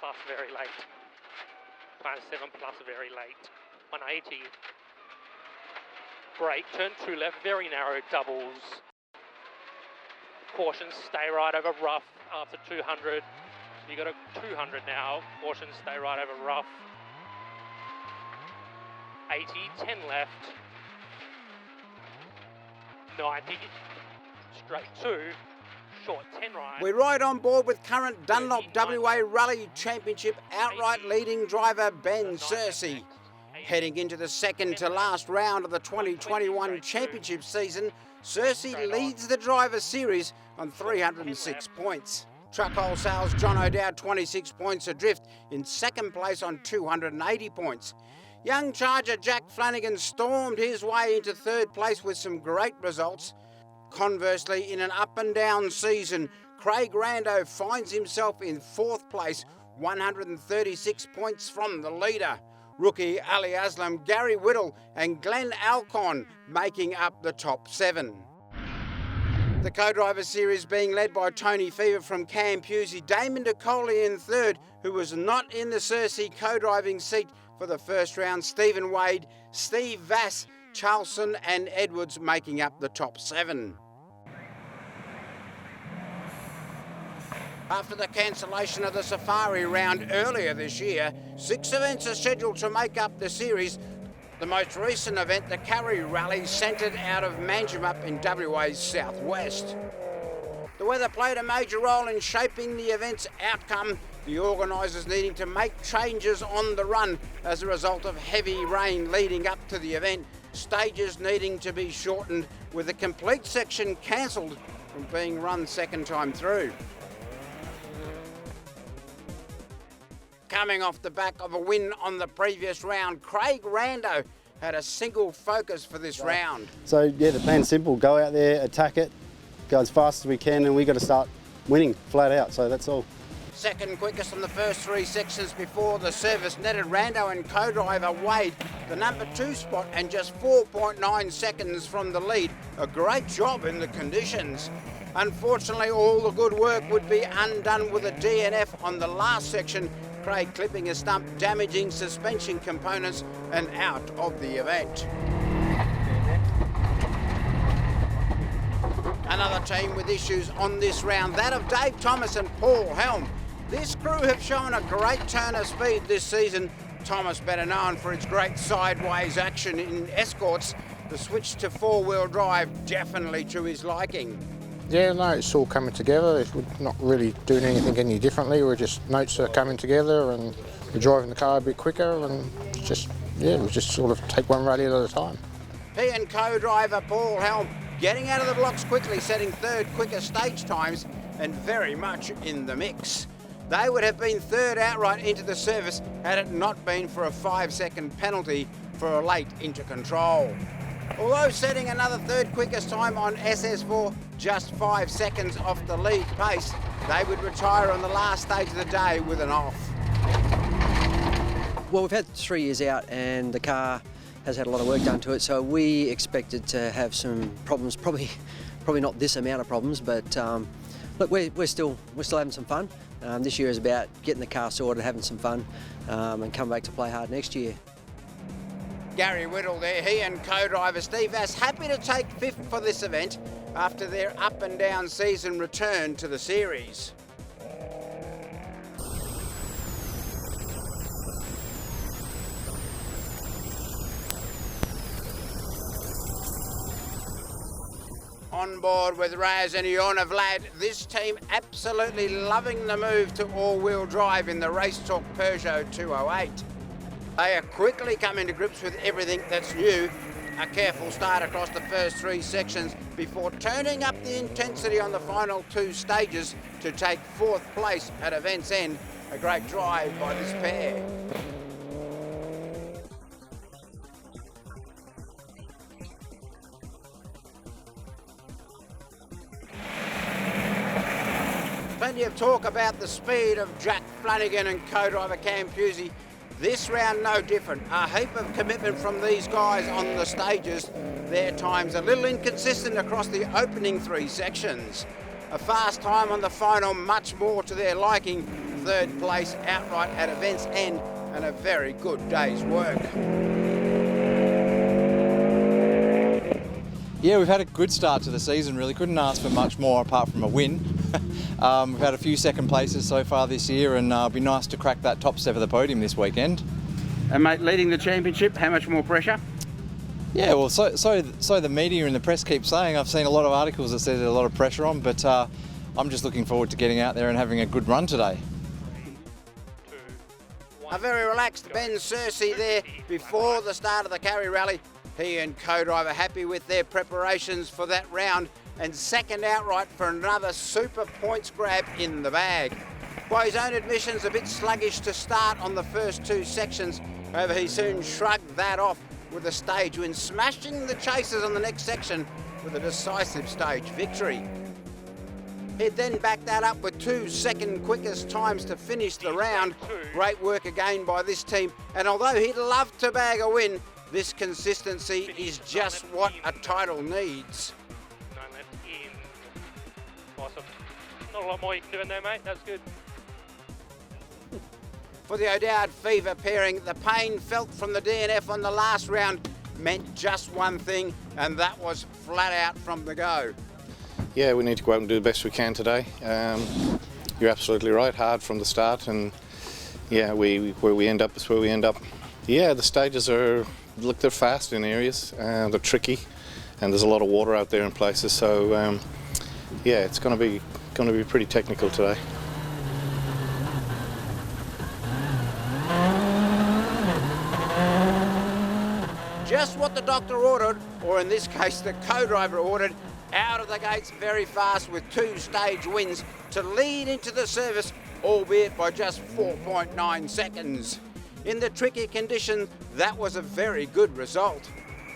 plus very late. Minus 7 plus very late. 180. Great, turn 2 left, very narrow doubles. Caution, stay right over rough after 200. You got a 200 now. Caution, stay right over rough. 80, 10 left. 90, straight 2. Short 10 right. We're right on board with current Dunlop WA Rally Championship outright leading driver Ben Searcy. Heading into the second to last round of the 2021 championship season, Searcy leads the driver series on 306 points. Truck Wholesale's John O'Dowd 26 points adrift in second place on 280 points. Young charger Jack Flanagan stormed his way into third place with some great results. Conversely, in an up and down season, Craig Rando finds himself in fourth place, 136 points from the leader. Rookie Ali Aslam, Gary Whittle and Glenn Alcon making up the top 7. The co-driver series being led by Tony Fever from Cam Pusey, Damon DeColey in third, who was not in the Searcy co-driving seat for the first round. Stephen Wade, Steve Vass, Charlson and Edwards making up the top 7. After the cancellation of the Safari round earlier this year, 6 events are scheduled to make up the series. The most recent event, the Karri Rally, centred out of Manjimup in WA's southwest. The weather played a major role in shaping the event's outcome, the organisers needing to make changes on the run as a result of heavy rain leading up to the event, stages needing to be shortened with a complete section cancelled from being run second time through. Coming off the back of a win on the previous round, Craig Rando had a single focus for this round. So yeah, the plan's simple, go out there, attack it, go as fast as we can, and we got to start winning flat out, so that's all. Second quickest on the first 3 sections before the service netted Rando and co-driver Wade the number 2 spot and just 4.9 seconds from the lead. A great job in the conditions. Unfortunately, all the good work would be undone with a DNF on the last section, Craig clipping a stump, damaging suspension components and out of the event. Another team with issues on this round, that of Dave Thomas and Paul Helm. This crew have shown a great turn of speed this season. Thomas, better known for its great sideways action in escorts, the switch to 4-wheel drive definitely to his liking. Yeah, no, it's all coming together. We're not really doing anything any differently. We're just, notes are coming together and we're driving the car a bit quicker and just, yeah, we just sort of take one rally at a time. He and co-driver Paul Helm getting out of the blocks quickly, setting third quicker stage times and very much in the mix. They would have been third outright into the service had it not been for a 5-second penalty for a late into control. Although setting another third quickest time on SS4, just 5 seconds off the lead pace, they would retire on the last stage of the day with an off. Well, we've had 3 years out and the car has had a lot of work done to it, so we expected to have some problems, probably not this amount of problems, but look, we're still having some fun. This year is about getting the car sorted, having some fun, and come back to play hard next year. Gary Whittle there, he and co-driver Steve Vass happy to take 5th for this event after their up and down season return to the series. On board with Raz and Iona Vlad, this team absolutely loving the move to all-wheel drive in the Race Talk Peugeot 208. They are quickly coming to grips with everything that's new. A careful start across the first 3 sections before turning up the intensity on the final 2 stages to take 4th place at event's end. A great drive by this pair. Plenty of talk about the speed of Jack Flanagan and co-driver Cam Pusey. This round no different. A heap of commitment from these guys on the stages. Their times a little inconsistent across the opening 3 sections. A fast time on the final, much more to their liking. third place outright at event's end, and a very good day's work. Yeah, we've had a good start to the season, really. Couldn't ask for much more apart from a win. We've had a few second places so far this year, and it'd be nice to crack that top step of the podium this weekend. And mate, leading the championship, how much more pressure? Yeah, well, so the media and the press keep saying. I've seen a lot of articles that say there's a lot of pressure on, but I'm just looking forward to getting out there and having a good run today. A very relaxed Ben Searcy there before the start of the Karri Rally. He and co-driver happy with their preparations for that round, and second outright for another super points grab in the bag. By his own admissions, a bit sluggish to start on the first two sections. However, he soon shrugged that off with a stage win, smashing the chasers on the next section with a decisive stage victory. He'd then back that up with 2 second quickest times to finish the round. Great work again by this team, and although he'd love to bag a win, this consistency is just what a title needs. Awesome. Not a lot more you can do in there, mate. That's good. For the O'Dowd Fever pairing, the pain felt from the DNF on the last round meant just one thing, and that was flat out from the go. Yeah, we need to go out and do the best we can today. You're absolutely right, hard from the start, and yeah, where we end up is where we end up. Yeah, the stages are, look, they're fast in areas, they're tricky, and there's a lot of water out there in places, so yeah, it's going to be pretty technical today. Just what the doctor ordered, or in this case the co-driver ordered, out of the gates very fast with 2 stage wins to lead into the service, albeit by just 4.9 seconds. In the tricky condition, that was a very good result.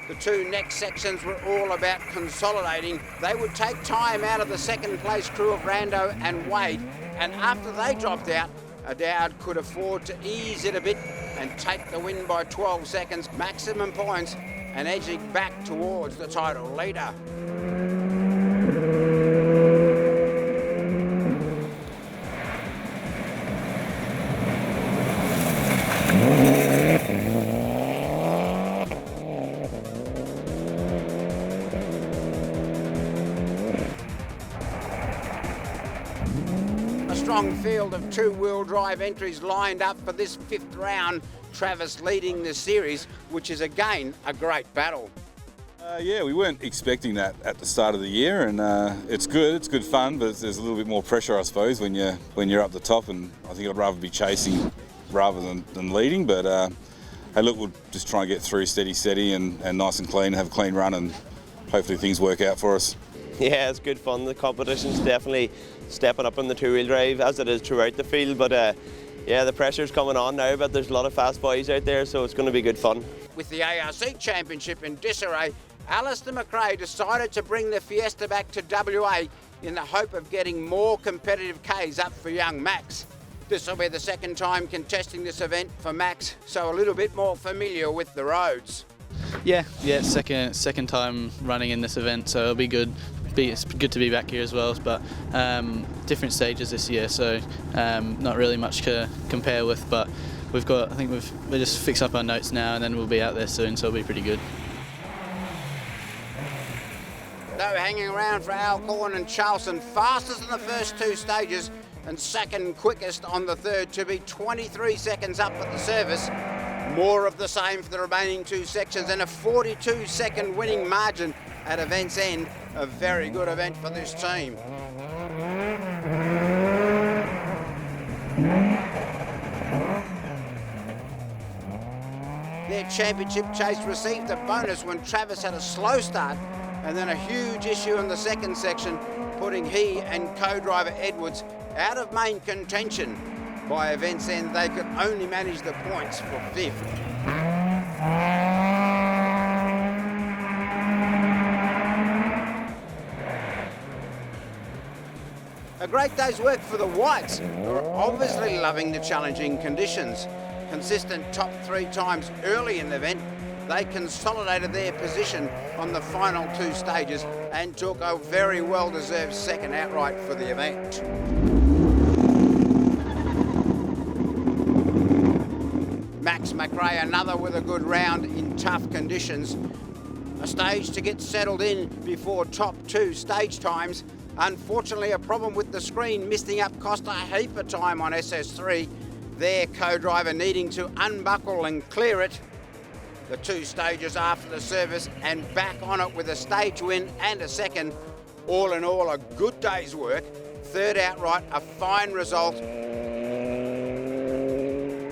The 2 next sections were all about consolidating. They would take time out of the second place crew of Rando and Wade, and after they dropped out, O'Dowd could afford to ease it a bit and take the win by 12 seconds, maximum points, and edging back towards the title leader. A strong field of 2-wheel drive entries lined up for this 5th round. Travis leading the series, which is again a great battle. Yeah, we weren't expecting that at the start of the year, and it's good fun, but there's a little bit more pressure, I suppose, when you're up the top, and I think I'd rather be chasing rather than leading, but hey, look, we'll just try and get through steady and nice and clean, have a clean run, and hopefully things work out for us. Yeah, it's good fun. The competition's definitely stepping up in the 2-wheel drive, as it is throughout the field, but yeah, the pressure's coming on now, but there's a lot of fast boys out there, so it's going to be good fun. With the ARC Championship in disarray, Alistair McRae decided to bring the Fiesta back to WA in the hope of getting more competitive Ks up for young Max. This will be the second time contesting this event for Max, so a little bit more familiar with the roads. Yeah, second time running in this event, so it'll be good. It's good to be back here as well, but different stages this year, so not really much to compare with. But we've just fixed up our notes now, and then we'll be out there soon, so it'll be pretty good. Though hanging around for Alcorn and Charleston, fastest in the first 2 stages and second quickest on the third, to be 23 seconds up at the service. More of the same for the remaining 2 sections, and a 42-second winning margin at event's end. A very good event for this team. Their championship chase received a bonus when Travis had a slow start, and then a huge issue in the second section, putting he and co-driver Edwards out of main contention. By event's end, they could only manage the points for 5th. A great day's work for the Whites, who are obviously loving the challenging conditions. Consistent top 3 times early in the event, they consolidated their position on the final 2 stages and took a very well-deserved second outright for the event. Max McRae, another with a good round in tough conditions. A stage to get settled in before top 2 stage times. Unfortunately, a problem with the screen misting up cost a heap of time on SS3. Their co-driver needing to unbuckle and clear it. The 2 stages after the service and back on it with a stage win and a second. All in all, a good day's work. 3rd outright, a fine result.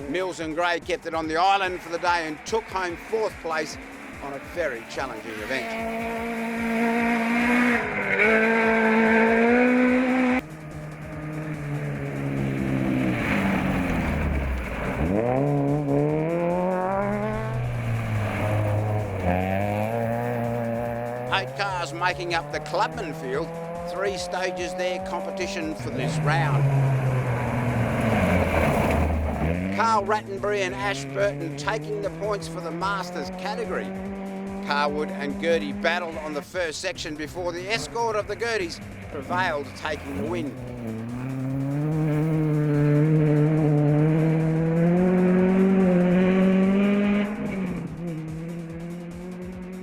Mills and Gray kept it on the island for the day and took home 4th place on a very challenging event. Eight cars making up the Clubman field. 3 stages their competition for this round. Carl Rattenbury and Ash Burton taking the points for the Masters category. Carwood and Gertie battled on the first section before the escort of the Gerties prevailed, taking the win.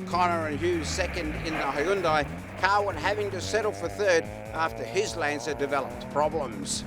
Connor and Hughes second in the Hyundai. Carwood having to settle for 3rd after his Lancer developed problems.